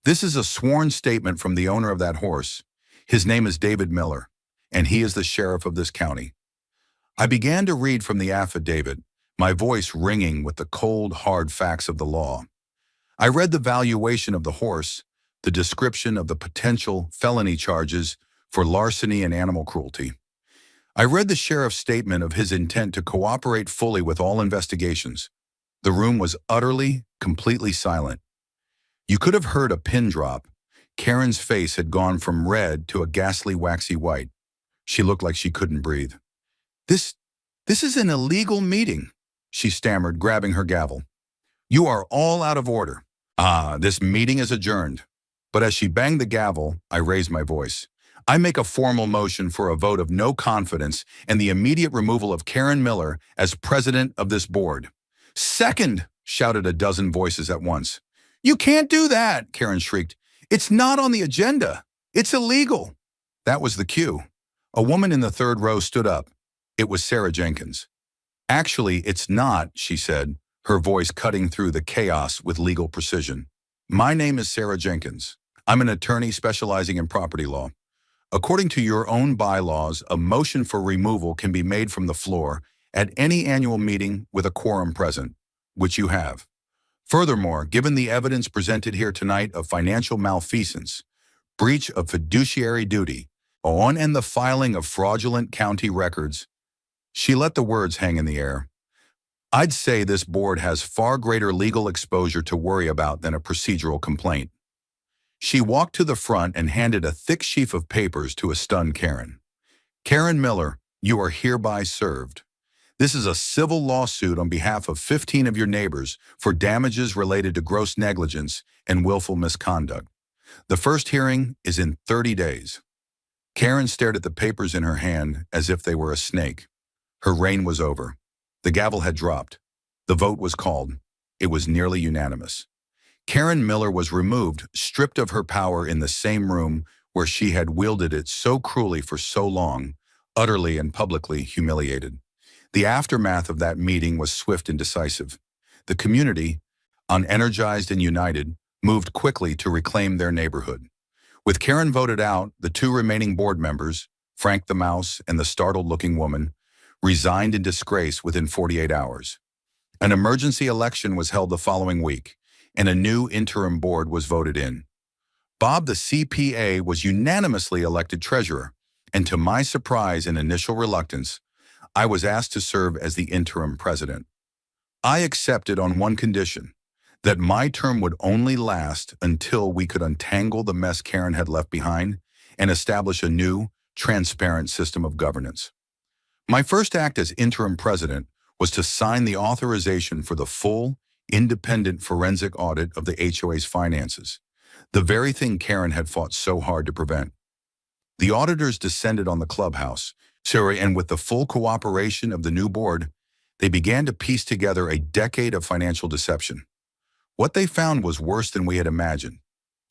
This is a sworn statement from the owner of that horse. His name is David Miller, and he is the sheriff of this county. I began to read from the affidavit, my voice ringing with the cold, hard facts of the law. I read the valuation of the horse, the description of the potential felony charges for larceny and animal cruelty. I read the sheriff's statement of his intent to cooperate fully with all investigations. The room was utterly, completely silent. You could have heard a pin drop. Karen's face had gone from red to a ghastly, waxy white. She looked like she couldn't breathe. This is an illegal meeting, she stammered, grabbing her gavel. You are all out of order. This meeting is adjourned. But as she banged the gavel, I raised my voice. I make a formal motion for a vote of no confidence and the immediate removal of Karen Miller as president of this board. Second, shouted a dozen voices at once. You can't do that, Karen shrieked. It's not on the agenda. It's illegal. That was the cue. A woman in the third row stood up. It was Sarah Jenkins. Actually, it's not, she said, her voice cutting through the chaos with legal precision. My name is Sarah Jenkins. I'm an attorney specializing in property law. According to your own bylaws, a motion for removal can be made from the floor at any annual meeting with a quorum present, which you have. Furthermore, given the evidence presented here tonight of financial malfeasance, breach of fiduciary duty, and the filing of fraudulent county records, she let the words hang in the air. I'd say this board has far greater legal exposure to worry about than a procedural complaint. She walked to the front and handed a thick sheaf of papers to a stunned Karen. Karen Miller, you are hereby served. This is a civil lawsuit on behalf of 15 of your neighbors for damages related to gross negligence and willful misconduct. The first hearing is in 30 days. Karen stared at the papers in her hand as if they were a snake. Her reign was over. The gavel had dropped. The vote was called. It was nearly unanimous. Karen Miller was removed, stripped of her power in the same room where she had wielded it so cruelly for so long, utterly and publicly humiliated. The aftermath of that meeting was swift and decisive. The community, unenergized and united, moved quickly to reclaim their neighborhood. With Karen voted out, the two remaining board members, Frank the Mouse and the startled-looking woman, resigned in disgrace within 48 hours. An emergency election was held the following week, and a new interim board was voted in. Bob the CPA was unanimously elected treasurer, and to my surprise and initial reluctance, I was asked to serve as the interim president. I accepted on one condition, that my term would only last until we could untangle the mess Karen had left behind and establish a new, transparent system of governance. My first act as interim president was to sign the authorization for the full, independent forensic audit of the HOA's finances, the very thing Karen had fought so hard to prevent. The auditors descended on the clubhouse, and with the full cooperation of the new board, they began to piece together a decade of financial deception. What they found was worse than we had imagined.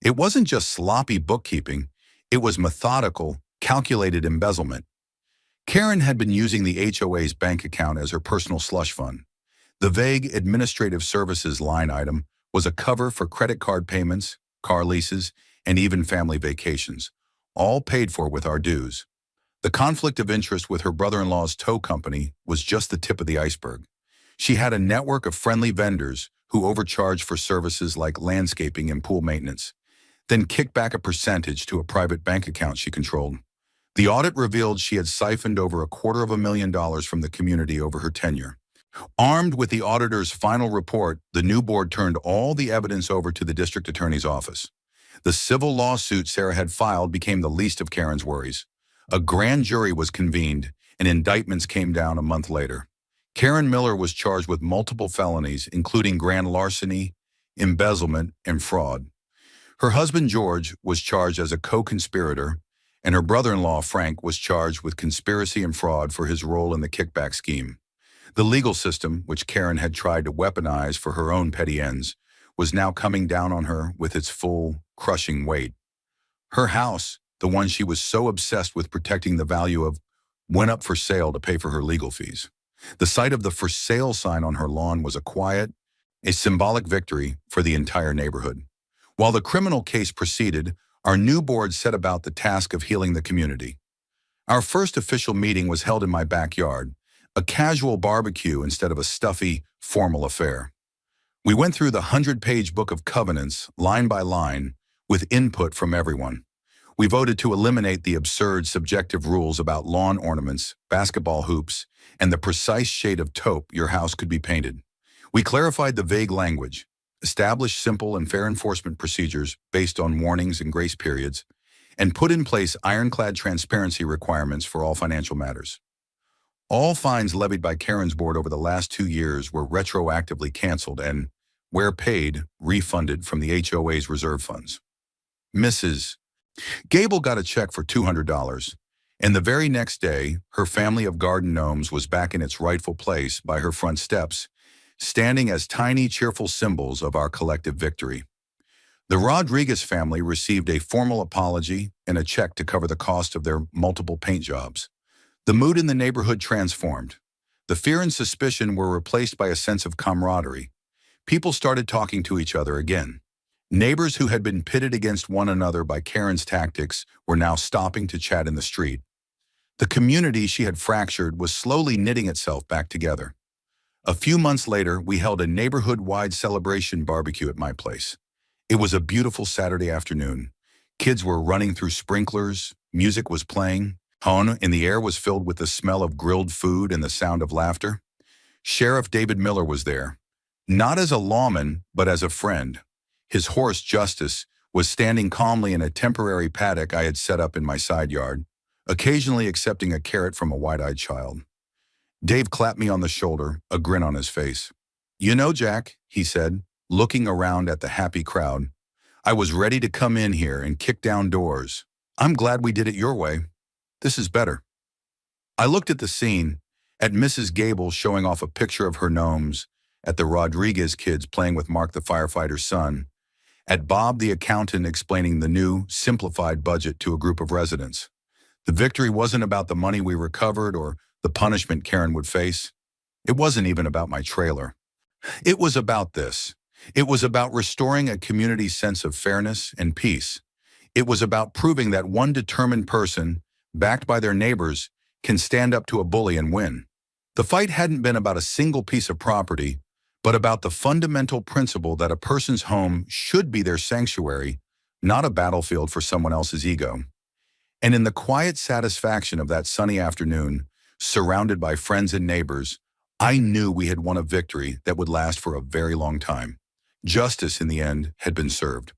It wasn't just sloppy bookkeeping, it was methodical, calculated embezzlement. Karen had been using the HOA's bank account as her personal slush fund. The vague administrative services line item was a cover for credit card payments, car leases, and even family vacations, all paid for with our dues. The conflict of interest with her brother-in-law's tow company was just the tip of the iceberg. She had a network of friendly vendors who overcharged for services like landscaping and pool maintenance, then kicked back a percentage to a private bank account she controlled. The audit revealed she had siphoned over $250,000 from the community over her tenure. Armed with the auditor's final report, the new board turned all the evidence over to the district attorney's office. The civil lawsuit Sarah had filed became the least of Karen's worries. A grand jury was convened, and indictments came down a month later. Karen Miller was charged with multiple felonies, including grand larceny, embezzlement, and fraud. Her husband, George, was charged as a co-conspirator, and her brother-in-law, Frank, was charged with conspiracy and fraud for his role in the kickback scheme. The legal system, which Karen had tried to weaponize for her own petty ends, was now coming down on her with its full, crushing weight. Her house, the one she was so obsessed with protecting the value of, went up for sale to pay for her legal fees. The sight of the for sale sign on her lawn was a symbolic victory for the entire neighborhood. While the criminal case proceeded, our new board set about the task of healing the community. Our first official meeting was held in my backyard, a casual barbecue instead of a stuffy, formal affair. We went through the 100-page book of covenants, line by line, with input from everyone. We voted to eliminate the absurd subjective rules about lawn ornaments, basketball hoops, and the precise shade of taupe your house could be painted. We clarified the vague language, established simple and fair enforcement procedures based on warnings and grace periods, and put in place ironclad transparency requirements for all financial matters. All fines levied by Karen's board over the last 2 years were retroactively canceled and, where paid, refunded from the HOA's reserve funds. Mrs. Gable got a check for $200, and the very next day, her family of garden gnomes was back in its rightful place by her front steps, standing as tiny, cheerful symbols of our collective victory. The Rodriguez family received a formal apology and a check to cover the cost of their multiple paint jobs. The mood in the neighborhood transformed. The fear and suspicion were replaced by a sense of camaraderie. People started talking to each other again. Neighbors who had been pitted against one another by Karen's tactics were now stopping to chat in the street. The community she had fractured was slowly knitting itself back together. A few months later, we held a neighborhood-wide celebration barbecue at my place. It was a beautiful Saturday afternoon. Kids were running through sprinklers, music was playing, and the air was filled with the smell of grilled food and the sound of laughter. Sheriff David Miller was there, not as a lawman, but as a friend. His horse, Justice, was standing calmly in a temporary paddock I had set up in my side yard, occasionally accepting a carrot from a wide-eyed child. Dave clapped me on the shoulder, a grin on his face. "You know, Jack," he said, looking around at the happy crowd, "I was ready to come in here and kick down doors. I'm glad we did it your way. This is better." I looked at the scene, at Mrs. Gable showing off a picture of her gnomes, at the Rodriguez kids playing with Mark the firefighter's son, at Bob the accountant explaining the new, simplified budget to a group of residents. The victory wasn't about the money we recovered or the punishment Karen would face. It wasn't even about my trailer. It was about this. It was about restoring a community's sense of fairness and peace. It was about proving that one determined person, backed by their neighbors, can stand up to a bully and win. The fight hadn't been about a single piece of property, but about the fundamental principle that a person's home should be their sanctuary, not a battlefield for someone else's ego. And in the quiet satisfaction of that sunny afternoon, surrounded by friends and neighbors, I knew we had won a victory that would last for a very long time. Justice, in the end, had been served.